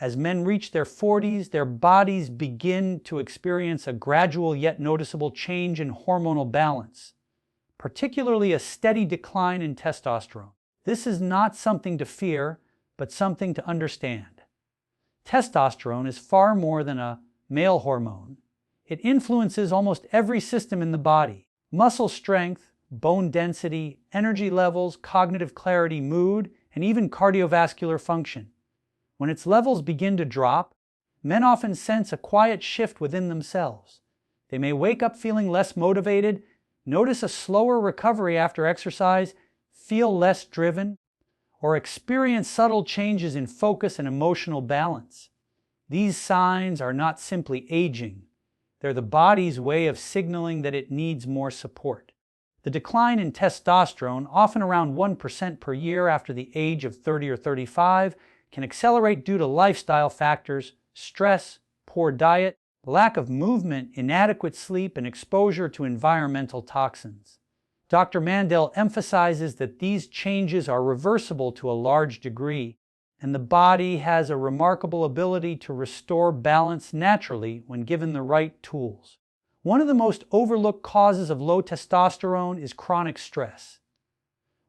As men reach their 40s, their bodies begin to experience a gradual yet noticeable change in hormonal balance, particularly a steady decline in testosterone. This is not something to fear, but something to understand. Testosterone is far more than a male hormone. It influences almost every system in the body: muscle strength, bone density, energy levels, cognitive clarity, mood, and even cardiovascular function. When its levels begin to drop, men often sense a quiet shift within themselves. They may wake up feeling less motivated, notice a slower recovery after exercise, feel less driven, or experience subtle changes in focus and emotional balance. These signs are not simply aging. They're the body's way of signaling that it needs more support. The decline in testosterone, often around 1% per year after the age of 30 or 35, can accelerate due to lifestyle factors, stress, poor diet, lack of movement, inadequate sleep, and exposure to environmental toxins. Dr. Mandel emphasizes that these changes are reversible to a large degree, and the body has a remarkable ability to restore balance naturally when given the right tools. One of the most overlooked causes of low testosterone is chronic stress.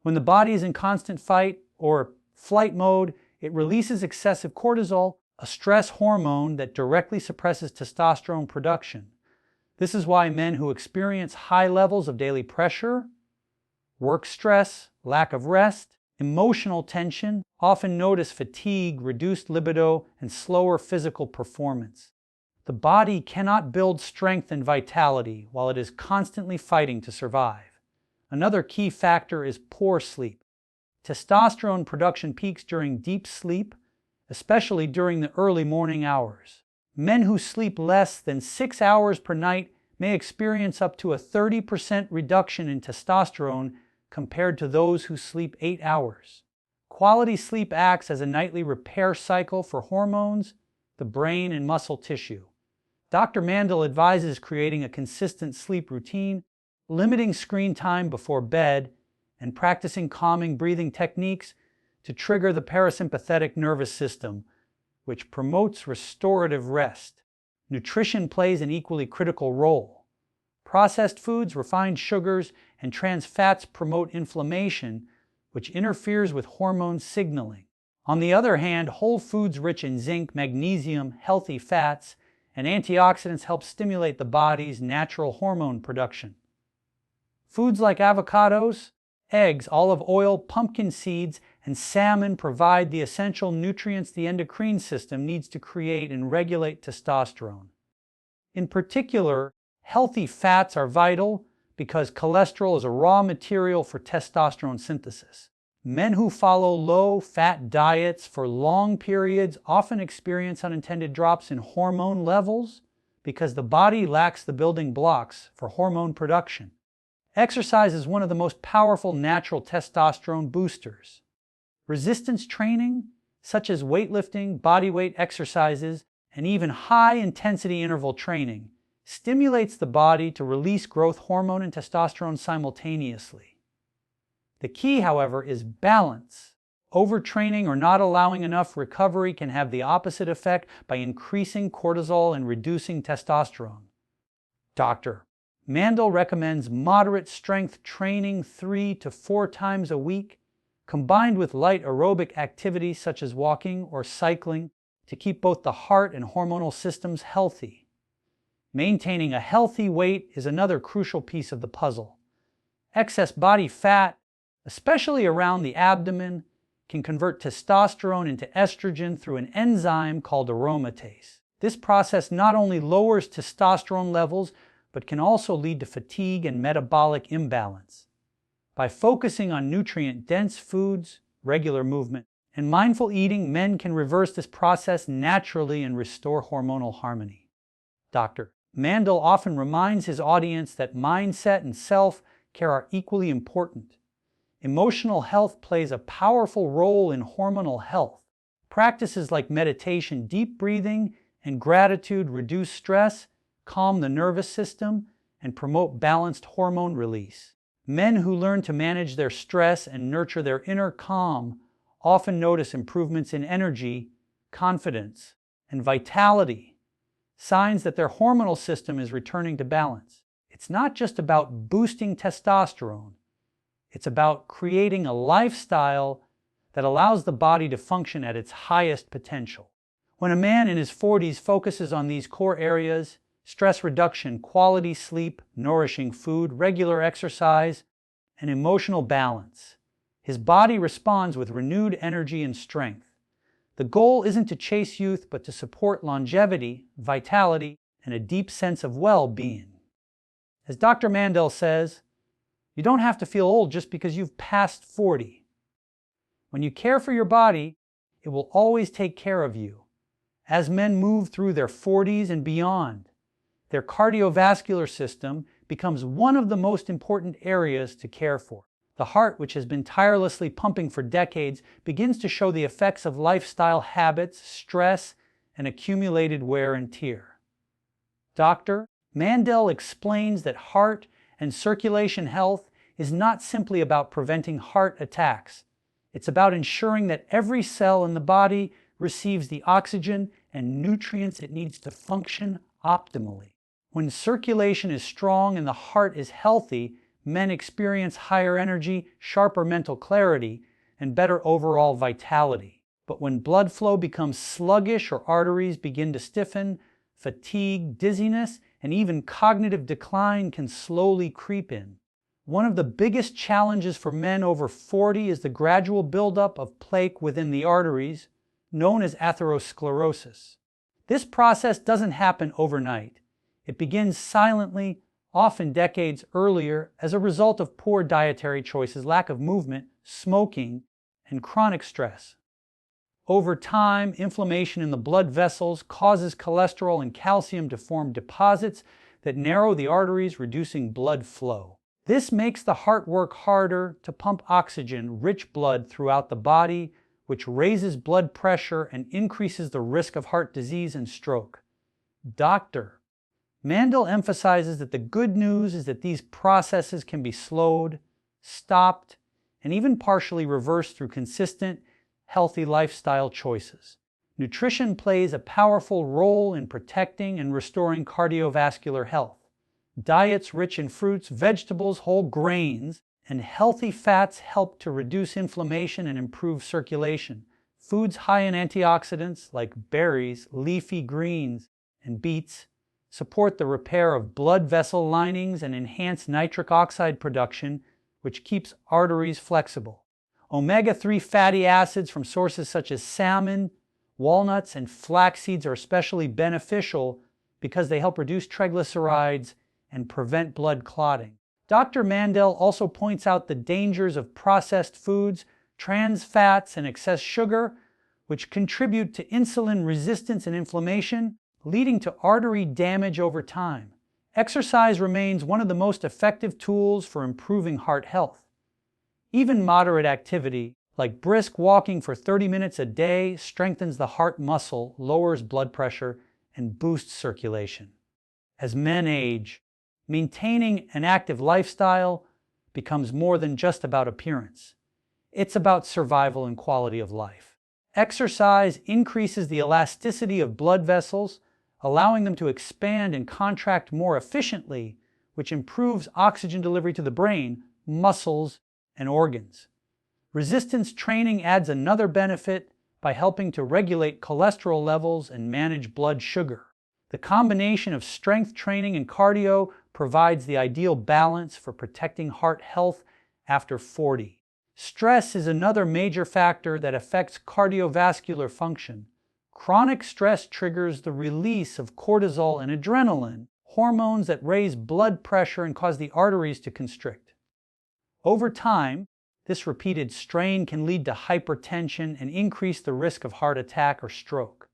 When the body is in constant fight or flight mode, it releases excessive cortisol, a stress hormone that directly suppresses testosterone production. This is why men who experience high levels of daily pressure, work stress, lack of rest, emotional tension often notice fatigue, reduced libido, and slower physical performance. The body cannot build strength and vitality while it is constantly fighting to survive. Another key factor is poor sleep. Testosterone production peaks during deep sleep, especially during the early morning hours. Men who sleep less than 6 hours per night may experience up to a 30% reduction in testosterone compared to those who sleep 8 hours. Quality sleep acts as a nightly repair cycle for hormones, the brain, and muscle tissue. Dr. Mandel advises creating a consistent sleep routine, limiting screen time before bed, and practicing calming breathing techniques to trigger the parasympathetic nervous system, which promotes restorative rest. Nutrition plays an equally critical role. Processed foods, refined sugars, and trans fats promote inflammation, which interferes with hormone signaling. On the other hand, whole foods rich in zinc, magnesium, healthy fats, and antioxidants help stimulate the body's natural hormone production. Foods like avocados, eggs, olive oil, pumpkin seeds, and salmon provide the essential nutrients the endocrine system needs to create and regulate testosterone. In particular, healthy fats are vital because cholesterol is a raw material for testosterone synthesis. Men who follow low-fat diets for long periods often experience unintended drops in hormone levels because the body lacks the building blocks for hormone production. Exercise is one of the most powerful natural testosterone boosters. Resistance training, such as weightlifting, bodyweight exercises, and even high-intensity interval training, stimulates the body to release growth hormone and testosterone simultaneously. The key, however, is balance. Overtraining or not allowing enough recovery can have the opposite effect by increasing cortisol and reducing testosterone. Dr. Mandel recommends moderate strength training 3 to 4 times a week, combined with light aerobic activities such as walking or cycling to keep both the heart and hormonal systems healthy. Maintaining a healthy weight is another crucial piece of the puzzle. Excess body fat, especially around the abdomen, can convert testosterone into estrogen through an enzyme called aromatase. This process not only lowers testosterone levels, but can also lead to fatigue and metabolic imbalance. By focusing on nutrient-dense foods, regular movement, and mindful eating, men can reverse this process naturally and restore hormonal harmony. Dr. Mandel often reminds his audience that mindset and self-care are equally important. Emotional health plays a powerful role in hormonal health. Practices like meditation, deep breathing, and gratitude reduce stress, calm the nervous system, and promote balanced hormone release. Men who learn to manage their stress and nurture their inner calm often notice improvements in energy, confidence, and vitality, signs that their hormonal system is returning to balance. It's not just about boosting testosterone, it's about creating a lifestyle that allows the body to function at its highest potential. When a man in his 40s focuses on these core areas, stress reduction, quality sleep, nourishing food, regular exercise, and emotional balance, his body responds with renewed energy and strength. The goal isn't to chase youth, but to support longevity, vitality, and a deep sense of well-being. As Dr. Mandel says, you don't have to feel old just because you've passed 40. When you care for your body, it will always take care of you. As men move through their 40s and beyond, their cardiovascular system becomes one of the most important areas to care for. The heart, which has been tirelessly pumping for decades, begins to show the effects of lifestyle habits, stress, and accumulated wear and tear. Dr. Mandel explains that heart and circulation health is not simply about preventing heart attacks. It's about ensuring that every cell in the body receives the oxygen and nutrients it needs to function optimally. When circulation is strong and the heart is healthy, men experience higher energy, sharper mental clarity, and better overall vitality. But when blood flow becomes sluggish or arteries begin to stiffen, fatigue, dizziness, and even cognitive decline can slowly creep in. One of the biggest challenges for men over 40 is the gradual buildup of plaque within the arteries, known as atherosclerosis. This process doesn't happen overnight. It begins silently, often decades earlier, as a result of poor dietary choices, lack of movement, smoking, and chronic stress. Over time, inflammation in the blood vessels causes cholesterol and calcium to form deposits that narrow the arteries, reducing blood flow. This makes the heart work harder to pump oxygen, rich blood throughout the body, which raises blood pressure and increases the risk of heart disease and stroke. Dr. Mandel emphasizes that the good news is that these processes can be slowed, stopped, and even partially reversed through consistent, healthy lifestyle choices. Nutrition plays a powerful role in protecting and restoring cardiovascular health. Diets rich in fruits, vegetables, whole grains, and healthy fats help to reduce inflammation and improve circulation. Foods high in antioxidants like berries, leafy greens, and beets support the repair of blood vessel linings and enhance nitric oxide production, which keeps arteries flexible. Omega-3 fatty acids from sources such as salmon, walnuts, and flax seeds are especially beneficial because they help reduce triglycerides and prevent blood clotting. Dr. Mandel also points out the dangers of processed foods, trans fats, and excess sugar, which contribute to insulin resistance and inflammation, leading to artery damage over time. Exercise remains one of the most effective tools for improving heart health. Even moderate activity, like brisk walking for 30 minutes a day, strengthens the heart muscle, lowers blood pressure, and boosts circulation. As men age, maintaining an active lifestyle becomes more than just about appearance. It's about survival and quality of life. Exercise increases the elasticity of blood vessels, allowing them to expand and contract more efficiently, which improves oxygen delivery to the brain, muscles, and organs. Resistance training adds another benefit by helping to regulate cholesterol levels and manage blood sugar. The combination of strength training and cardio provides the ideal balance for protecting heart health after 40. Stress is another major factor that affects cardiovascular function. Chronic stress triggers the release of cortisol and adrenaline, hormones that raise blood pressure and cause the arteries to constrict. Over time, this repeated strain can lead to hypertension and increase the risk of heart attack or stroke.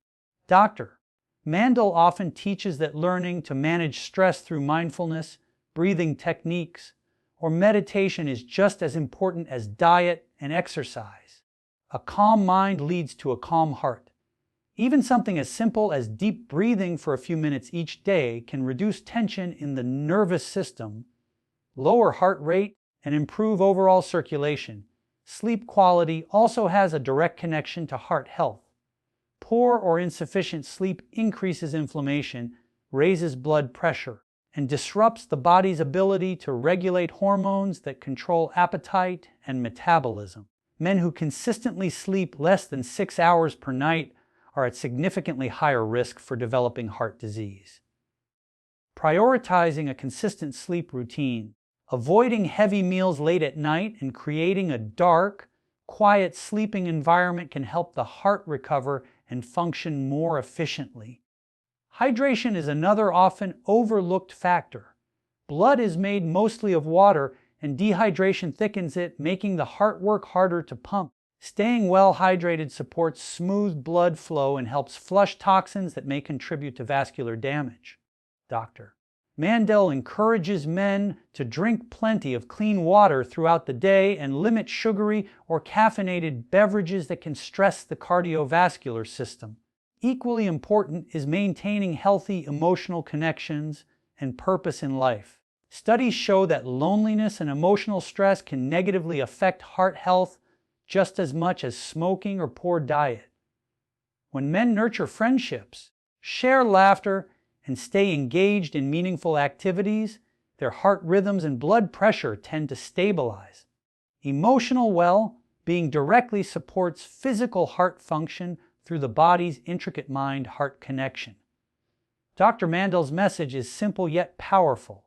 Dr. Mandel often teaches that learning to manage stress through mindfulness, breathing techniques, or meditation is just as important as diet and exercise. A calm mind leads to a calm heart. Even something as simple as deep breathing for a few minutes each day can reduce tension in the nervous system, lower heart rate, and improve overall circulation. Sleep quality also has a direct connection to heart health. Poor or insufficient sleep increases inflammation, raises blood pressure, and disrupts the body's ability to regulate hormones that control appetite and metabolism. Men who consistently sleep less than 6 hours per night are at significantly higher risk for developing heart disease. Prioritizing a consistent sleep routine, avoiding heavy meals late at night, and creating a dark, quiet sleeping environment can help the heart recover and function more efficiently. Hydration is another often overlooked factor. Blood is made mostly of water, and dehydration thickens it, making the heart work harder to pump. Staying well hydrated supports smooth blood flow and helps flush toxins that may contribute to vascular damage. Dr. Mandel encourages men to drink plenty of clean water throughout the day and limit sugary or caffeinated beverages that can stress the cardiovascular system. Equally important is maintaining healthy emotional connections and purpose in life. Studies show that loneliness and emotional stress can negatively affect heart health just as much as smoking or poor diet. When men nurture friendships, share laughter, and stay engaged in meaningful activities, their heart rhythms and blood pressure tend to stabilize. Emotional well-being directly supports physical heart function through the body's intricate mind-heart connection. Dr. Mandel's message is simple yet powerful.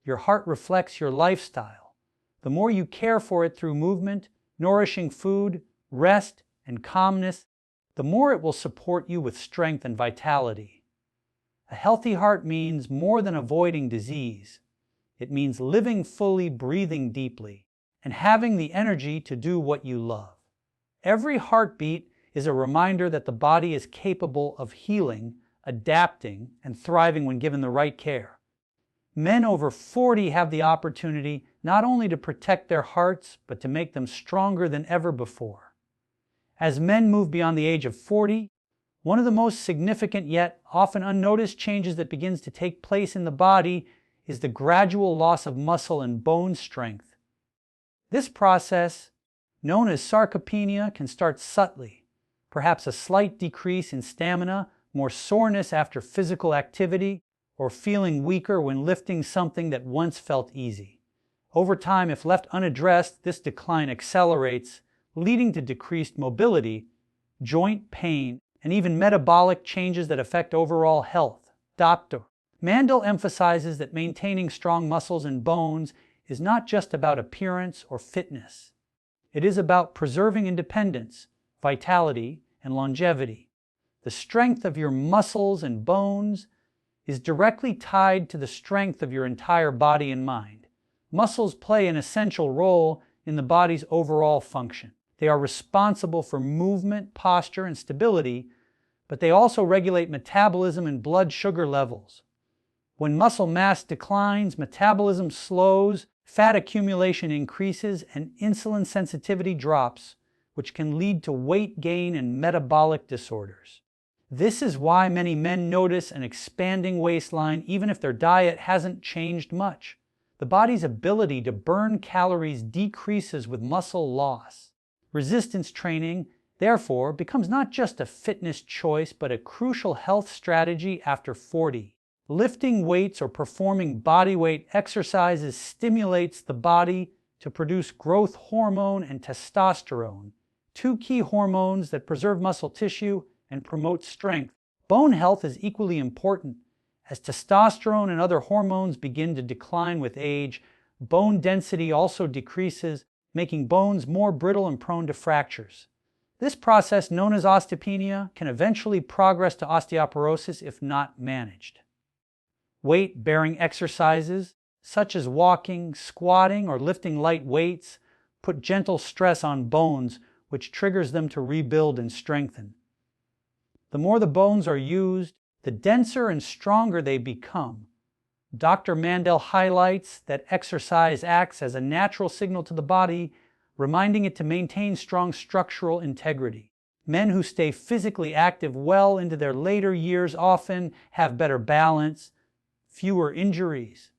Your heart reflects your lifestyle. The more you care for it through movement, nourishing food, rest, and calmness, the more it will support you with strength and vitality. A healthy heart means more than avoiding disease. It means living fully, breathing deeply, and having the energy to do what you love. Every heartbeat is a reminder that the body is capable of healing, adapting, and thriving when given the right care. Men over 40 have the opportunity not only to protect their hearts, but to make them stronger than ever before. As men move beyond the age of 40, one of the most significant yet often unnoticed changes that begins to take place in the body is the gradual loss of muscle and bone strength. This process, known as sarcopenia, can start subtly. Perhaps a slight decrease in stamina, more soreness after physical activity, or feeling weaker when lifting something that once felt easy. Over time, if left unaddressed, this decline accelerates, leading to decreased mobility, joint pain, and even metabolic changes that affect overall health. Dr. Mandel emphasizes that maintaining strong muscles and bones is not just about appearance or fitness. It is about preserving independence, vitality, and longevity. The strength of your muscles and bones is directly tied to the strength of your entire body and mind. Muscles play an essential role in the body's overall function. They are responsible for movement, posture, and stability, but they also regulate metabolism and blood sugar levels. When muscle mass declines, metabolism slows, fat accumulation increases, and insulin sensitivity drops, which can lead to weight gain and metabolic disorders. This is why many men notice an expanding waistline even if their diet hasn't changed much. The body's ability to burn calories decreases with muscle loss. Resistance training, therefore, becomes not just a fitness choice but a crucial health strategy after 40. Lifting weights or performing bodyweight exercises stimulates the body to produce growth hormone and testosterone, two key hormones that preserve muscle tissue and promote strength. Bone health is equally important. As testosterone and other hormones begin to decline with age, bone density also decreases, making bones more brittle and prone to fractures. This process, known as osteopenia, can eventually progress to osteoporosis if not managed. Weight-bearing exercises, such as walking, squatting, or lifting light weights, put gentle stress on bones, which triggers them to rebuild and strengthen. The more the bones are used, the denser and stronger they become. Dr. Mandel highlights that exercise acts as a natural signal to the body, reminding it to maintain strong structural integrity. Men who stay physically active well into their later years often have better balance, fewer injuries,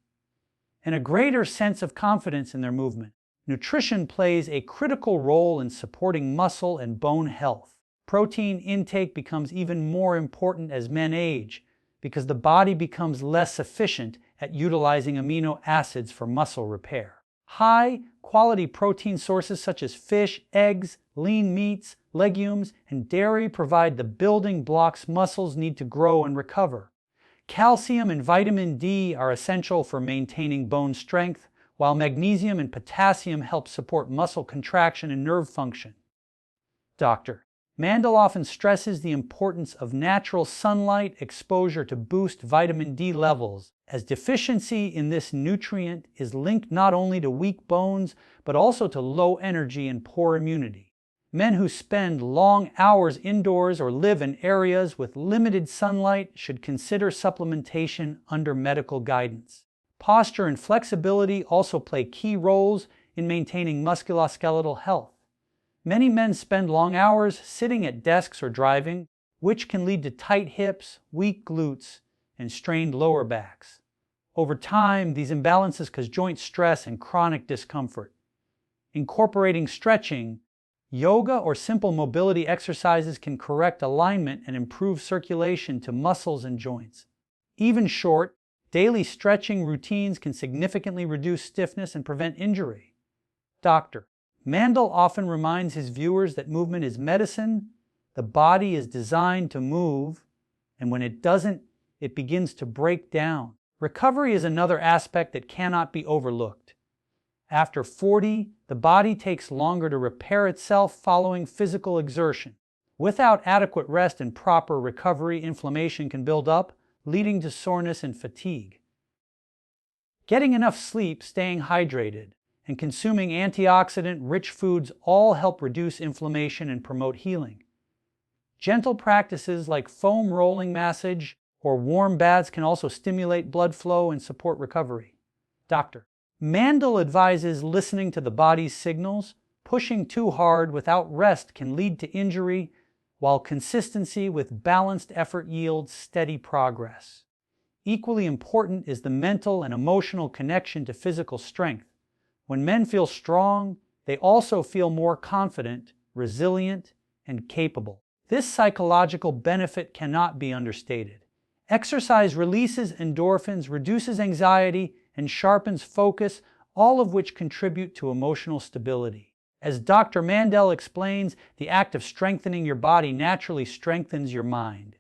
and a greater sense of confidence in their movement. Nutrition plays a critical role in supporting muscle and bone health. Protein intake becomes even more important as men age because the body becomes less efficient at utilizing amino acids for muscle repair. High-quality protein sources such as fish, eggs, lean meats, legumes, and dairy provide the building blocks muscles need to grow and recover. Calcium and vitamin D are essential for maintaining bone strength, while magnesium and potassium help support muscle contraction and nerve function. Dr. Mandel often stresses the importance of natural sunlight exposure to boost vitamin D levels, as deficiency in this nutrient is linked not only to weak bones, but also to low energy and poor immunity. Men who spend long hours indoors or live in areas with limited sunlight should consider supplementation under medical guidance. Posture and flexibility also play key roles in maintaining musculoskeletal health. Many men spend long hours sitting at desks or driving, which can lead to tight hips, weak glutes, and strained lower backs. Over time, these imbalances cause joint stress and chronic discomfort. Incorporating stretching, yoga, or simple mobility exercises can correct alignment and improve circulation to muscles and joints. Even short, daily stretching routines can significantly reduce stiffness and prevent injury. Dr. Mandel often reminds his viewers that movement is medicine. The body is designed to move, and when it doesn't, it begins to break down. Recovery is another aspect that cannot be overlooked. After 40, the body takes longer to repair itself following physical exertion. Without adequate rest and proper recovery, inflammation can build up, leading to soreness and fatigue. Getting enough sleep, staying hydrated, and consuming antioxidant-rich foods all help reduce inflammation and promote healing. Gentle practices like foam rolling massage or warm baths can also stimulate blood flow and support recovery. Dr. Mandel advises listening to the body's signals. Pushing too hard without rest can lead to injury, while consistency with balanced effort yields steady progress. Equally important is the mental and emotional connection to physical strength. When men feel strong, they also feel more confident, resilient, and capable. This psychological benefit cannot be understated. Exercise releases endorphins, reduces anxiety, and sharpens focus, all of which contribute to emotional stability. As Dr. Mandel explains, the act of strengthening your body naturally strengthens your mind.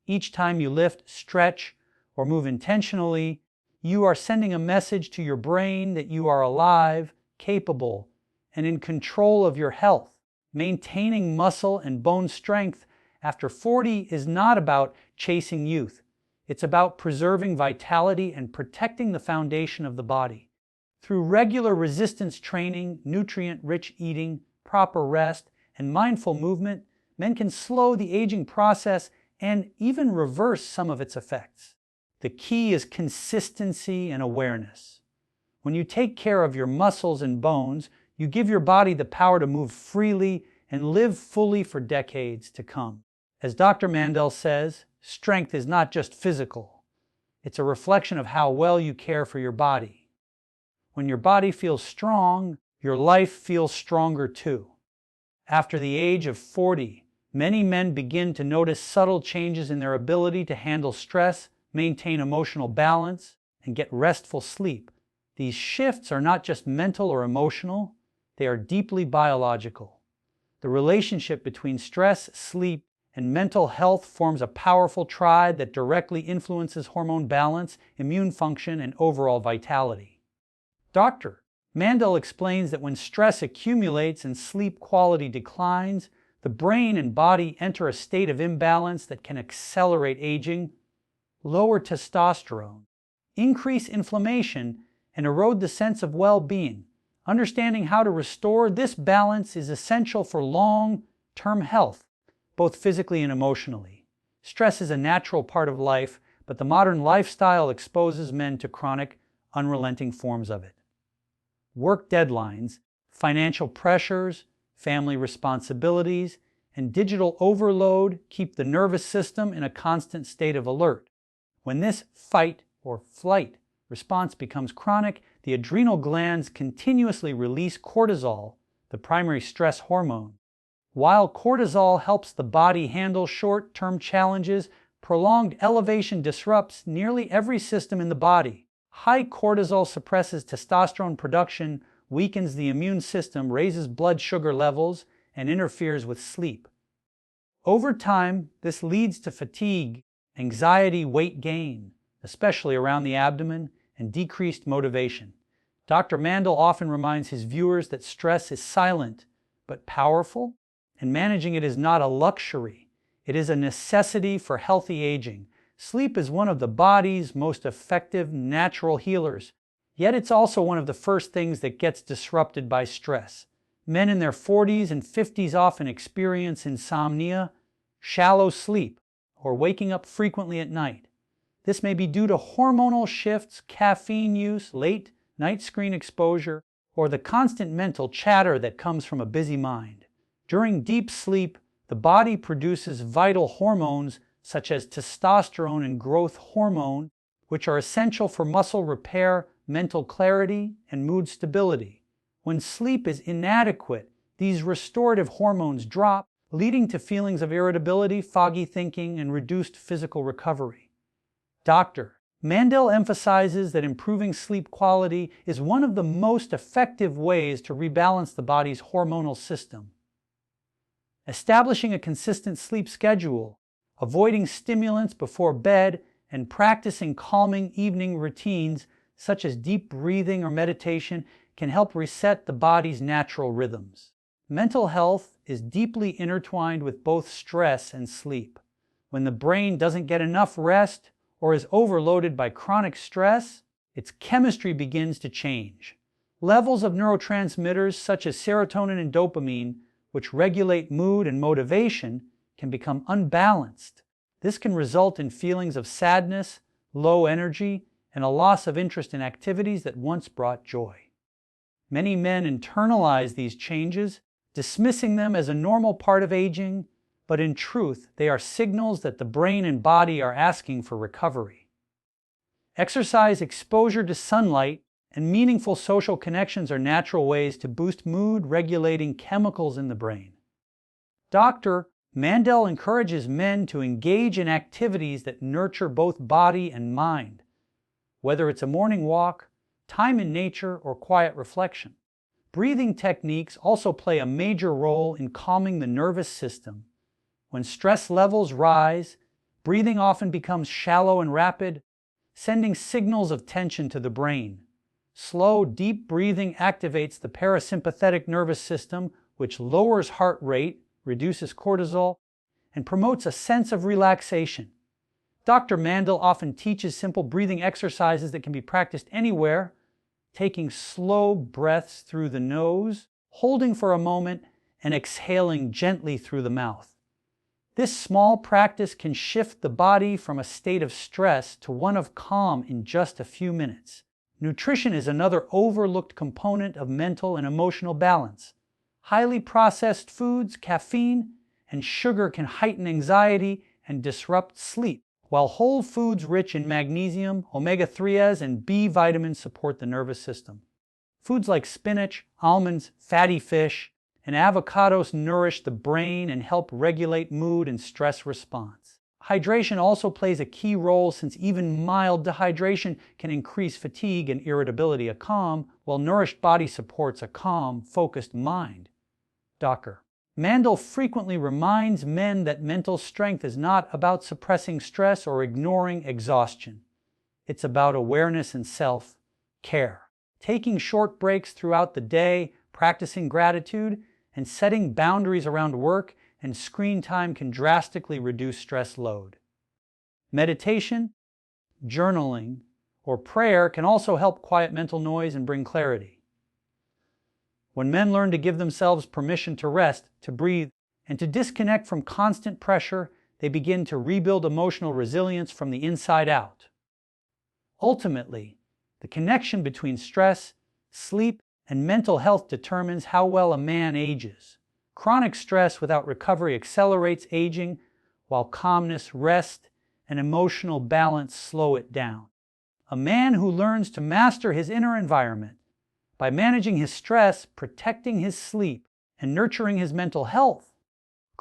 Each time you lift, stretch, or move intentionally, you are sending a message to your brain that you are alive, capable, and in control of your health. Maintaining muscle and bone strength after 40 is not about chasing youth. It's about preserving vitality and protecting the foundation of the body. Through regular resistance training, nutrient-rich eating, proper rest, and mindful movement, men can slow the aging process and even reverse some of its effects. The key is consistency and awareness. When you take care of your muscles and bones, you give your body the power to move freely and live fully for decades to come. As Dr. Mandel says, strength is not just physical. It's a reflection of how well you care for your body. When your body feels strong, your life feels stronger too. After the age of 40, many men begin to notice subtle changes in their ability to handle stress, maintain emotional balance, and get restful sleep. These shifts are not just mental or emotional, they are deeply biological. The relationship between stress, sleep, and mental health forms a powerful triad that directly influences hormone balance, immune function, and overall vitality. Dr. Mandel explains that when stress accumulates and sleep quality declines, the brain and body enter a state of imbalance that can accelerate aging, lower testosterone, increase inflammation, and erode the sense of well-being. Understanding how to restore this balance is essential for long-term health, both physically and emotionally. Stress is a natural part of life, but the modern lifestyle exposes men to chronic, unrelenting forms of it. Work deadlines, financial pressures, family responsibilities, and digital overload keep the nervous system in a constant state of alert. When this fight or flight response becomes chronic, the adrenal glands continuously release cortisol, the primary stress hormone. While cortisol helps the body handle short-term challenges, prolonged elevation disrupts nearly every system in the body. High cortisol suppresses testosterone production, weakens the immune system, raises blood sugar levels, and interferes with sleep. Over time, this leads to fatigue, anxiety, weight gain, especially around the abdomen, and decreased motivation. Dr. Mandel often reminds his viewers that stress is silent but powerful, and managing it is not a luxury. It is a necessity for healthy aging. Sleep is one of the body's most effective natural healers, yet it's also one of the first things that gets disrupted by stress. Men in their 40s and 50s often experience insomnia, shallow sleep, or waking up frequently at night. This may be due to hormonal shifts, caffeine use, late night screen exposure, or the constant mental chatter that comes from a busy mind. During deep sleep, the body produces vital hormones such as testosterone and growth hormone, which are essential for muscle repair, mental clarity, and mood stability. When sleep is inadequate, these restorative hormones drop, leading to feelings of irritability, foggy thinking, and reduced physical recovery. Dr. Mandel emphasizes that improving sleep quality is one of the most effective ways to rebalance the body's hormonal system. Establishing a consistent sleep schedule, avoiding stimulants before bed, and practicing calming evening routines such as deep breathing or meditation can help reset the body's natural rhythms. Mental health is deeply intertwined with both stress and sleep. When the brain doesn't get enough rest or is overloaded by chronic stress, its chemistry begins to change. Levels of neurotransmitters such as serotonin and dopamine, which regulate mood and motivation, can become unbalanced. This can result in feelings of sadness, low energy, and a loss of interest in activities that once brought joy. Many men internalize these changes, dismissing them as a normal part of aging, but in truth, they are signals that the brain and body are asking for recovery. Exercise, exposure to sunlight, and meaningful social connections are natural ways to boost mood, regulating chemicals in the brain. Dr. Mandel encourages men to engage in activities that nurture both body and mind, whether it's a morning walk, time in nature, or quiet reflection. Breathing techniques also play a major role in calming the nervous system. When stress levels rise, breathing often becomes shallow and rapid, sending signals of tension to the brain. Slow, deep breathing activates the parasympathetic nervous system, which lowers heart rate, reduces cortisol, and promotes a sense of relaxation. Dr. Mandel often teaches simple breathing exercises that can be practiced anywhere, taking slow breaths through the nose, holding for a moment, and exhaling gently through the mouth. This small practice can shift the body from a state of stress to one of calm in just a few minutes. Nutrition is another overlooked component of mental and emotional balance. Highly processed foods, caffeine, and sugar can heighten anxiety and disrupt sleep, while whole foods rich in magnesium, omega-3s, and B vitamins support the nervous system. Foods like spinach, almonds, fatty fish, and avocados nourish the brain and help regulate mood and stress response. Hydration also plays a key role since even mild dehydration can increase fatigue and irritability. A calm, well-nourished body supports a calm, focused mind. Dr. Mandel frequently reminds men that mental strength is not about suppressing stress or ignoring exhaustion. It's about awareness and self-care. Taking short breaks throughout the day, practicing gratitude, and setting boundaries around work and screen time can drastically reduce stress load. Meditation, journaling, or prayer can also help quiet mental noise and bring clarity. When men learn to give themselves permission to rest, to breathe, and to disconnect from constant pressure, they begin to rebuild emotional resilience from the inside out. Ultimately, the connection between stress, sleep, and mental health determines how well a man ages. Chronic stress without recovery accelerates aging, while calmness, rest, and emotional balance slow it down. A man who learns to master his inner environment by managing his stress, protecting his sleep, and nurturing his mental health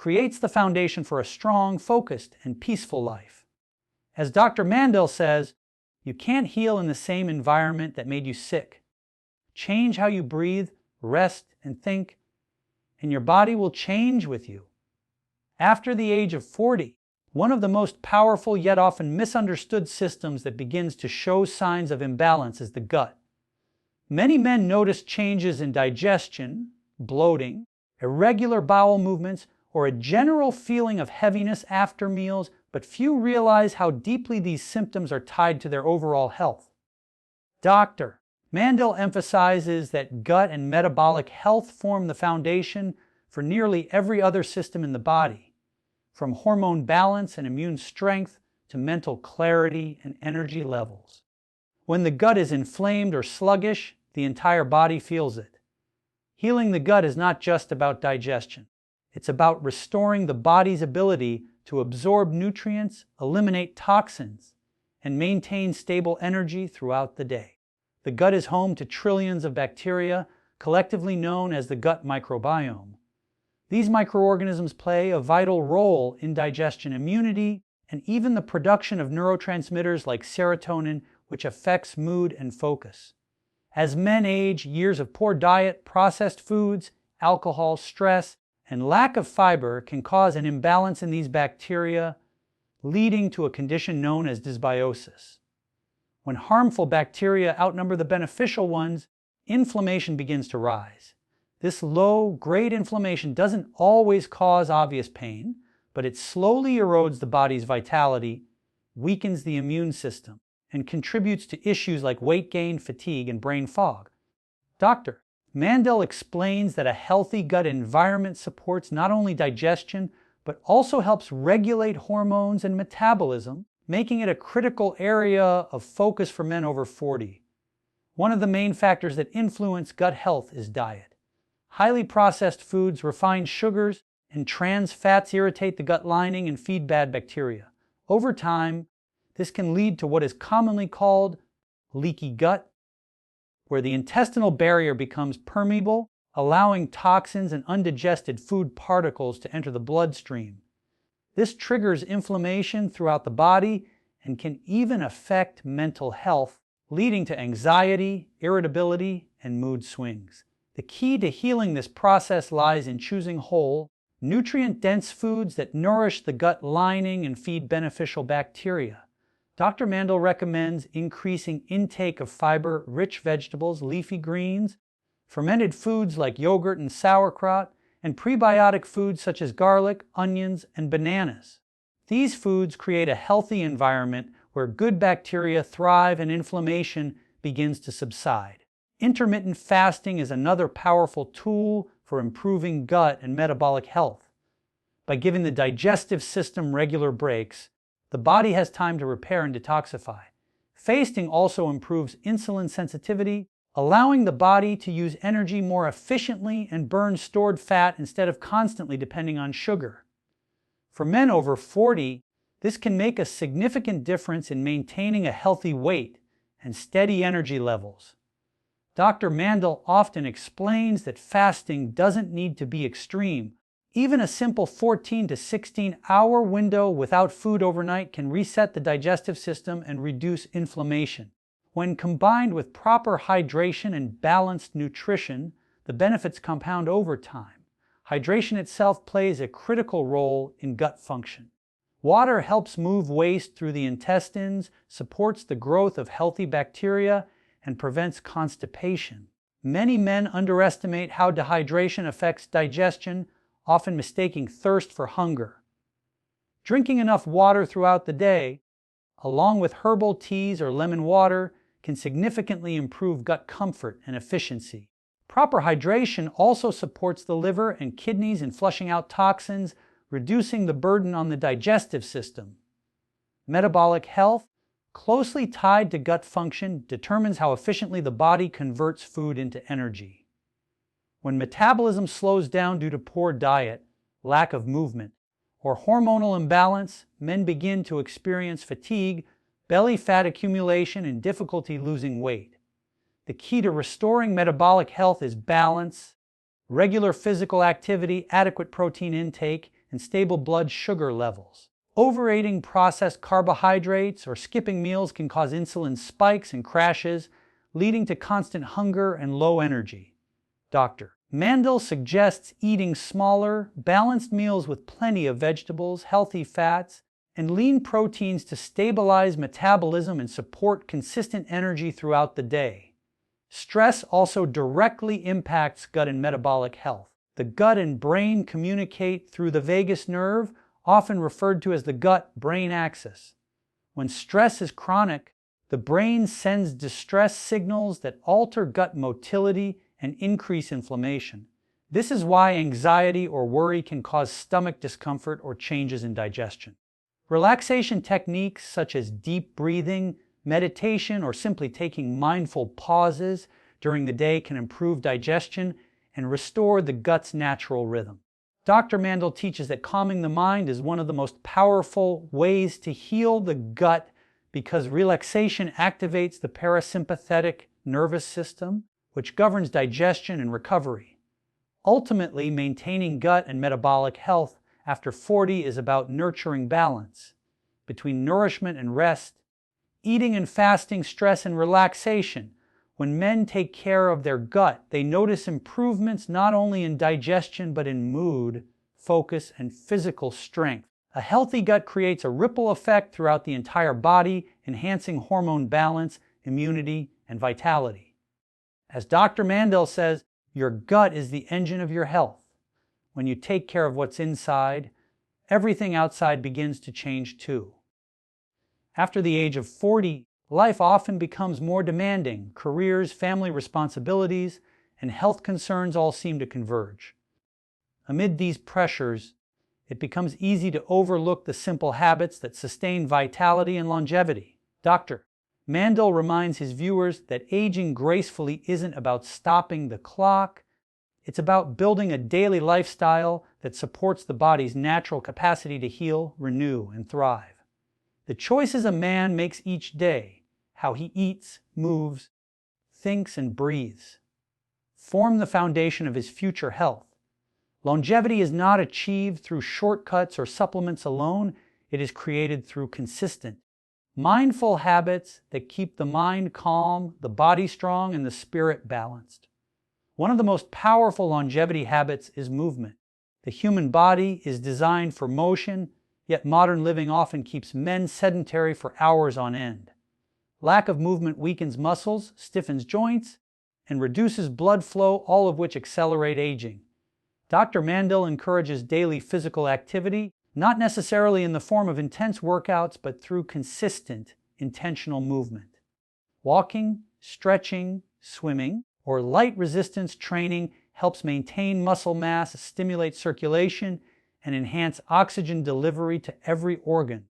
creates the foundation for a strong, focused, and peaceful life. As Dr. Mandel says, you can't heal in the same environment that made you sick. Change how you breathe, rest, and think, and your body will change with you. After the age of 40, one of the most powerful yet often misunderstood systems that begins to show signs of imbalance is the gut. Many men notice changes in digestion, bloating, irregular bowel movements, or a general feeling of heaviness after meals, but few realize how deeply these symptoms are tied to their overall health. Dr. Mandel emphasizes that gut and metabolic health form the foundation for nearly every other system in the body, from hormone balance and immune strength to mental clarity and energy levels. When the gut is inflamed or sluggish, the entire body feels it. Healing the gut is not just about digestion. It's about restoring the body's ability to absorb nutrients, eliminate toxins, and maintain stable energy throughout the day. The gut is home to trillions of bacteria, collectively known as the gut microbiome. These microorganisms play a vital role in digestion, immunity, and even the production of neurotransmitters like serotonin, which affects mood and focus. As men age, years of poor diet, processed foods, alcohol, stress, and lack of fiber can cause an imbalance in these bacteria, leading to a condition known as dysbiosis. When harmful bacteria outnumber the beneficial ones, inflammation begins to rise. This low-grade inflammation doesn't always cause obvious pain, but it slowly erodes the body's vitality, weakens the immune system, and contributes to issues like weight gain, fatigue, and brain fog. Dr. Mandel explains that a healthy gut environment supports not only digestion, but also helps regulate hormones and metabolism, making it a critical area of focus for men over 40. One of the main factors that influence gut health is diet. Highly processed foods, refined sugars, and trans fats irritate the gut lining and feed bad bacteria. Over time, this can lead to what is commonly called leaky gut, where the intestinal barrier becomes permeable, allowing toxins and undigested food particles to enter the bloodstream. This triggers inflammation throughout the body and can even affect mental health, leading to anxiety, irritability, and mood swings. The key to healing this process lies in choosing whole, nutrient-dense foods that nourish the gut lining and feed beneficial bacteria. Dr. Mandel recommends increasing intake of fiber-rich vegetables, leafy greens, fermented foods like yogurt and sauerkraut, and prebiotic foods such as garlic, onions, and bananas. These foods create a healthy environment where good bacteria thrive and inflammation begins to subside. Intermittent fasting is another powerful tool for improving gut and metabolic health. By giving the digestive system regular breaks, the body has time to repair and detoxify. Fasting also improves insulin sensitivity, allowing the body to use energy more efficiently and burn stored fat instead of constantly depending on sugar. For men over 40, this can make a significant difference in maintaining a healthy weight and steady energy levels. Dr. Mandel often explains that fasting doesn't need to be extreme. Even a simple 14 to 16-hour window without food overnight can reset the digestive system and reduce inflammation. When combined with proper hydration and balanced nutrition, the benefits compound over time. Hydration itself plays a critical role in gut function. Water helps move waste through the intestines, supports the growth of healthy bacteria, and prevents constipation. Many men underestimate how dehydration affects digestion, often mistaking thirst for hunger. Drinking enough water throughout the day, along with herbal teas or lemon water, can significantly improve gut comfort and efficiency. Proper hydration also supports the liver and kidneys in flushing out toxins, reducing the burden on the digestive system. Metabolic health, closely tied to gut function, determines how efficiently the body converts food into energy. When metabolism slows down due to poor diet, lack of movement, or hormonal imbalance, men begin to experience fatigue, belly fat accumulation, and difficulty losing weight. The key to restoring metabolic health is balance, regular physical activity, adequate protein intake, and stable blood sugar levels. Overeating processed carbohydrates or skipping meals can cause insulin spikes and crashes, leading to constant hunger and low energy. Dr. Mandel suggests eating smaller, balanced meals with plenty of vegetables, healthy fats, and lean proteins to stabilize metabolism and support consistent energy throughout the day. Stress also directly impacts gut and metabolic health. The gut and brain communicate through the vagus nerve, often referred to as the gut-brain axis. When stress is chronic, the brain sends distress signals that alter gut motility and increase inflammation. This is why anxiety or worry can cause stomach discomfort or changes in digestion. Relaxation techniques such as deep breathing, meditation, or simply taking mindful pauses during the day can improve digestion and restore the gut's natural rhythm. Dr. Mandel teaches that calming the mind is one of the most powerful ways to heal the gut because relaxation activates the parasympathetic nervous system, which governs digestion and recovery. Ultimately, maintaining gut and metabolic health after 40 is about nurturing balance between nourishment and rest, eating and fasting, stress and relaxation. When men take care of their gut, they notice improvements not only in digestion but in mood, focus, and physical strength. A healthy gut creates a ripple effect throughout the entire body, enhancing hormone balance, immunity, and vitality. As Dr. Mandel says, your gut is the engine of your health. When you take care of what's inside, everything outside begins to change too. After the age of 40, life often becomes more demanding. Careers, family responsibilities, and health concerns all seem to converge. Amid these pressures, it becomes easy to overlook the simple habits that sustain vitality and longevity. Dr. Mandel reminds his viewers that aging gracefully isn't about stopping the clock. It's about building a daily lifestyle that supports the body's natural capacity to heal, renew, and thrive. The choices a man makes each day, how he eats, moves, thinks, and breathes, form the foundation of his future health. Longevity is not achieved through shortcuts or supplements alone. It is created through consistent, mindful habits that keep the mind calm, the body strong, and the spirit balanced. One of the most powerful longevity habits is movement. The human body is designed for motion, yet modern living often keeps men sedentary for hours on end. Lack of movement weakens muscles, stiffens joints, and reduces blood flow, all of which accelerate aging. Dr. Mandel encourages daily physical activity, not necessarily in the form of intense workouts, but through consistent, intentional movement. Walking, stretching, swimming, or light resistance training helps maintain muscle mass, stimulate circulation, and enhance oxygen delivery to every organ.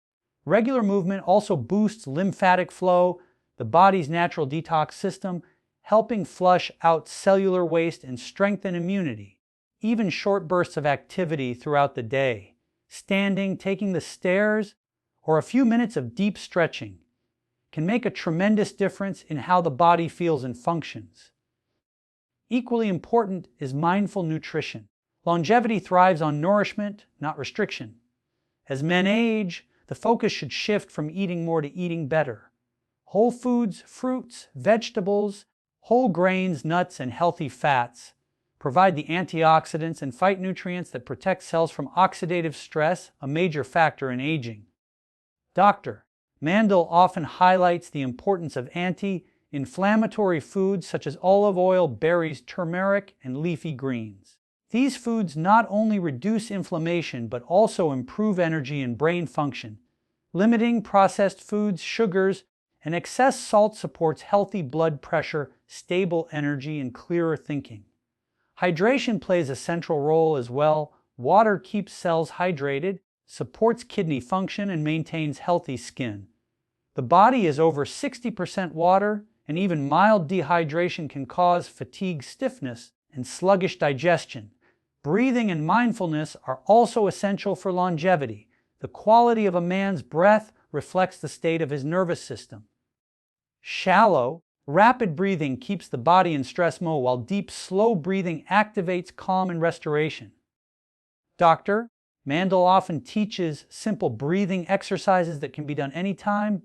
Regular movement also boosts lymphatic flow, the body's natural detox system, helping flush out cellular waste and strengthen immunity. Even short bursts of activity throughout the day, standing, taking the stairs, or a few minutes of deep stretching, can make a tremendous difference in how the body feels and functions. Equally important is mindful nutrition. Longevity thrives on nourishment, not restriction. As men age, the focus should shift from eating more to eating better. Whole foods, fruits, vegetables, whole grains, nuts, and healthy fats provide the antioxidants and phytonutrients that protect cells from oxidative stress, a major factor in aging. Dr. Mandel often highlights the importance of anti-inflammatory foods such as olive oil, berries, turmeric, and leafy greens. These foods not only reduce inflammation but also improve energy and brain function. Limiting processed foods, sugars, and excess salt supports healthy blood pressure, stable energy, and clearer thinking. Hydration plays a central role as well. Water keeps cells hydrated, supports kidney function, and maintains healthy skin. The body is over 60% water, and even mild dehydration can cause fatigue, stiffness, and sluggish digestion. Breathing and mindfulness are also essential for longevity. The quality of a man's breath reflects the state of his nervous system. Shallow, rapid breathing keeps the body in stress mode, while deep, slow breathing activates calm and restoration. Dr. Mandel often teaches simple breathing exercises that can be done anytime,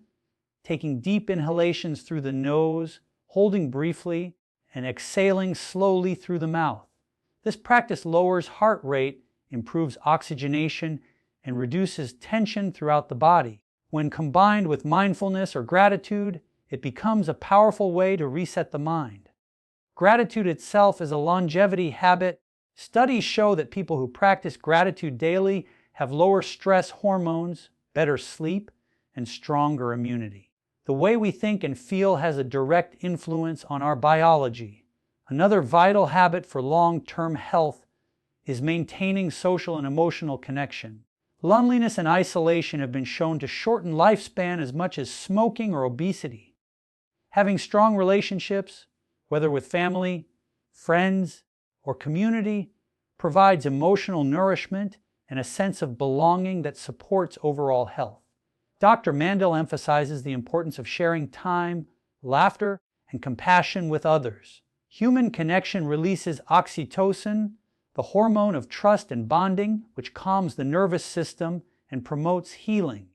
taking deep inhalations through the nose, holding briefly, and exhaling slowly through the mouth. This practice lowers heart rate, improves oxygenation, and reduces tension throughout the body. When combined with mindfulness or gratitude, it becomes a powerful way to reset the mind. Gratitude itself is a longevity habit. Studies show that people who practice gratitude daily have lower stress hormones, better sleep, and stronger immunity. The way we think and feel has a direct influence on our biology. Another vital habit for long-term health is maintaining social and emotional connection. Loneliness and isolation have been shown to shorten lifespan as much as smoking or obesity. Having strong relationships, whether with family, friends, or community, provides emotional nourishment and a sense of belonging that supports overall health. Dr. Mandel emphasizes the importance of sharing time, laughter, and compassion with others. Human connection releases oxytocin, the hormone of trust and bonding, which calms the nervous system and promotes healing.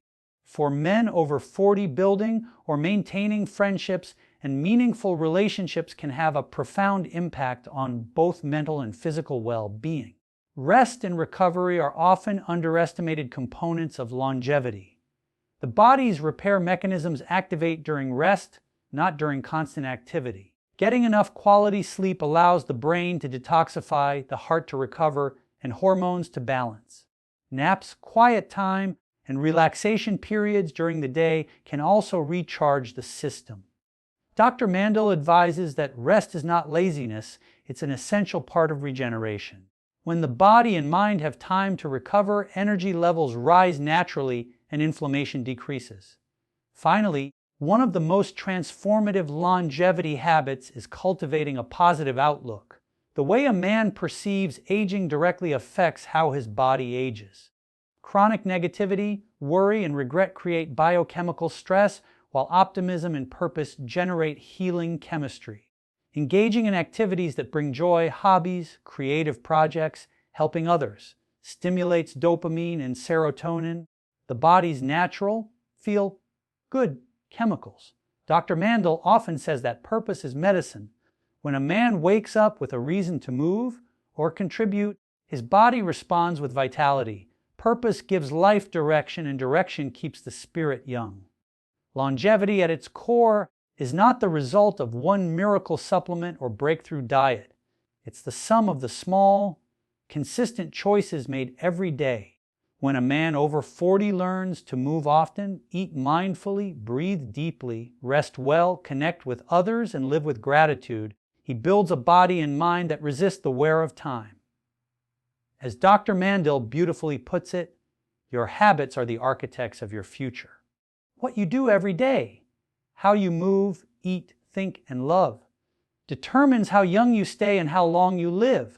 For men over 40, building or maintaining friendships and meaningful relationships can have a profound impact on both mental and physical well-being. Rest and recovery are often underestimated components of longevity. The body's repair mechanisms activate during rest, not during constant activity. Getting enough quality sleep allows the brain to detoxify, the heart to recover, and hormones to balance. Naps, quiet time, and relaxation periods during the day can also recharge the system. Dr. Mandel advises that rest is not laziness, it's an essential part of regeneration. When the body and mind have time to recover, energy levels rise naturally and inflammation decreases. Finally, one of the most transformative longevity habits is cultivating a positive outlook. The way a man perceives aging directly affects how his body ages. Chronic negativity, worry, and regret create biochemical stress, while optimism and purpose generate healing chemistry. Engaging in activities that bring joy, hobbies, creative projects, helping others, stimulates dopamine and serotonin, the body's natural, feel good chemicals. Dr. Mandel often says that purpose is medicine. When a man wakes up with a reason to move or contribute, his body responds with vitality. Purpose gives life direction, and direction keeps the spirit young. Longevity at its core is not the result of one miracle supplement or breakthrough diet. It's the sum of the small, consistent choices made every day. When a man over 40 learns to move often, eat mindfully, breathe deeply, rest well, connect with others, and live with gratitude, he builds a body and mind that resist the wear of time. As Dr. Mandel beautifully puts it, your habits are the architects of your future. What you do every day, how you move, eat, think, and love, determines how young you stay and how long you live.